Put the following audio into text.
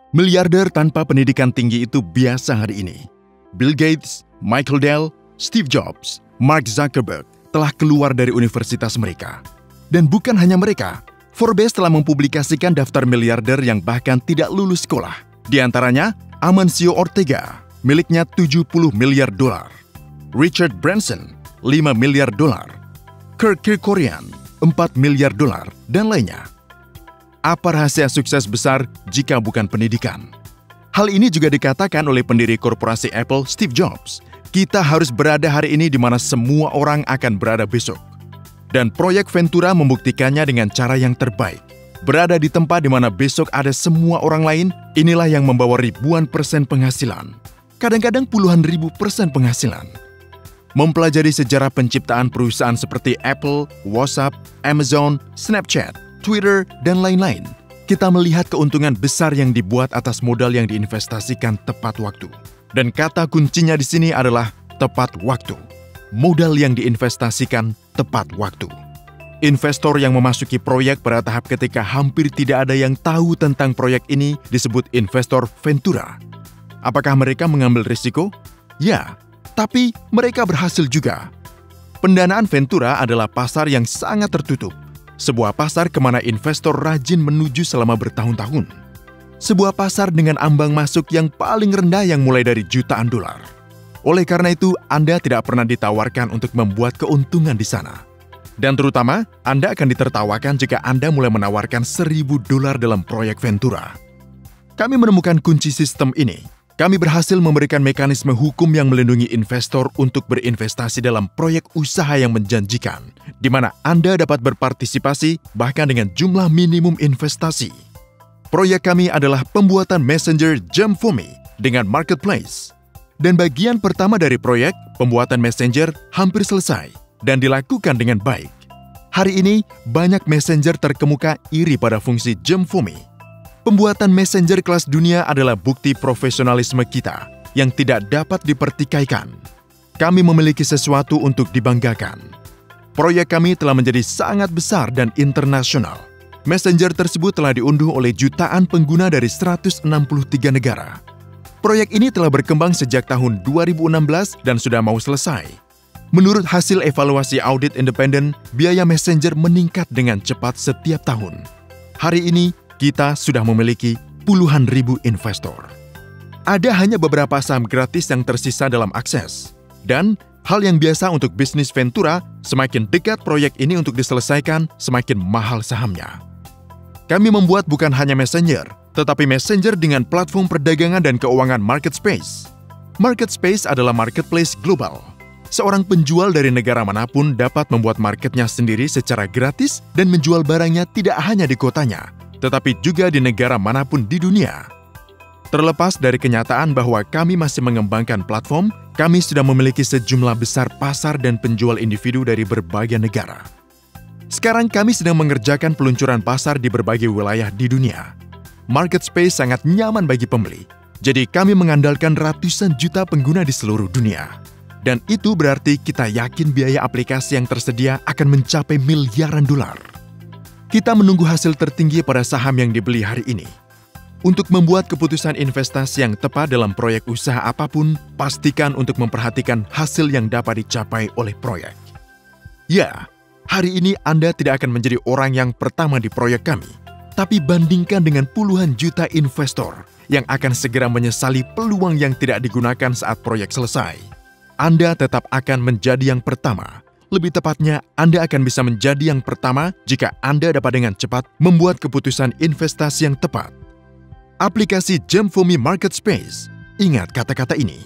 Miliarder tanpa pendidikan tinggi itu biasa hari ini. Bill Gates, Michael Dell, Steve Jobs, Mark Zuckerberg telah keluar dari universitas mereka. Dan bukan hanya mereka, Forbes telah mempublikasikan daftar miliarder yang bahkan tidak lulus sekolah. Di antaranya, Amancio Ortega, miliknya 70 miliar dolar. Richard Branson, 5 miliar dolar. Kirk Kerkorian, 4 miliar dolar, dan lainnya. Apa rahasia sukses besar jika bukan pendidikan? Hal ini juga dikatakan oleh pendiri korporasi Apple, Steve Jobs. Kita harus berada hari ini di mana semua orang akan berada besok. Dan proyek Ventura membuktikannya dengan cara yang terbaik. Berada di tempat di mana besok ada semua orang lain, inilah yang membawa ribuan persen penghasilan. Kadang-kadang puluhan ribu persen penghasilan. Mempelajari sejarah penciptaan perusahaan seperti Apple, WhatsApp, Amazon, Snapchat, Twitter, dan lain-lain, kita melihat keuntungan besar yang dibuat atas modal yang diinvestasikan tepat waktu. Dan kata kuncinya di sini adalah tepat waktu. Modal yang diinvestasikan tepat waktu. Investor yang memasuki proyek pada tahap ketika hampir tidak ada yang tahu tentang proyek ini disebut investor Ventura. Apakah mereka mengambil risiko? Ya, tapi mereka berhasil juga. Pendanaan Ventura adalah pasar yang sangat tertutup. Sebuah pasar kemana investor rajin menuju selama bertahun-tahun. Sebuah pasar dengan ambang masuk yang paling rendah yang mulai dari jutaan dolar. Oleh karena itu, Anda tidak pernah ditawarkan untuk membuat keuntungan di sana. Dan terutama, Anda akan ditertawakan jika Anda mulai menawarkan $1.000 dalam proyek Ventura. Kami menemukan kunci sistem ini. Kami berhasil memberikan mekanisme hukum yang melindungi investor untuk berinvestasi dalam proyek usaha yang menjanjikan, di mana Anda dapat berpartisipasi bahkan dengan jumlah minimum investasi. Proyek kami adalah pembuatan Messenger Gemfumi dengan Marketplace. Dan bagian pertama dari proyek, pembuatan Messenger, hampir selesai dan dilakukan dengan baik. Hari ini, banyak Messenger terkemuka iri pada fungsi Gemfumi. Pembuatan Messenger kelas dunia adalah bukti profesionalisme kita yang tidak dapat dipertikaikan. Kami memiliki sesuatu untuk dibanggakan. Proyek kami telah menjadi sangat besar dan internasional. Messenger tersebut telah diunduh oleh jutaan pengguna dari 163 negara. Proyek ini telah berkembang sejak tahun 2016 dan sudah mau selesai. Menurut hasil evaluasi audit independen, biaya Messenger meningkat dengan cepat setiap tahun. Hari ini, kita sudah memiliki puluhan ribu investor. Ada hanya beberapa saham gratis yang tersisa dalam akses. Dan hal yang biasa untuk bisnis Ventura, semakin dekat proyek ini untuk diselesaikan, semakin mahal sahamnya. Kami membuat bukan hanya Messenger, tetapi Messenger dengan platform perdagangan dan keuangan Marketspace. Marketspace adalah marketplace global. Seorang penjual dari negara manapun dapat membuat marketnya sendiri secara gratis dan menjual barangnya tidak hanya di kotanya, tetapi juga di negara manapun di dunia. Terlepas dari kenyataan bahwa kami masih mengembangkan platform, kami sudah memiliki sejumlah besar pasar dan penjual individu dari berbagai negara. Sekarang kami sedang mengerjakan peluncuran pasar di berbagai wilayah di dunia. Marketspace sangat nyaman bagi pembeli, jadi kami mengandalkan ratusan juta pengguna di seluruh dunia. Dan itu berarti kita yakin biaya aplikasi yang tersedia akan mencapai miliaran dolar. Kita menunggu hasil tertinggi pada saham yang dibeli hari ini. Untuk membuat keputusan investasi yang tepat dalam proyek usaha apapun, pastikan untuk memperhatikan hasil yang dapat dicapai oleh proyek. Ya, hari ini Anda tidak akan menjadi orang yang pertama di proyek kami, tapi bandingkan dengan puluhan juta investor yang akan segera menyesali peluang yang tidak digunakan saat proyek selesai. Anda tetap akan menjadi yang pertama. Lebih tepatnya, Anda akan bisa menjadi yang pertama jika Anda dapat dengan cepat membuat keputusan investasi yang tepat. Aplikasi Gemfumi Marketspace. Ingat kata-kata ini.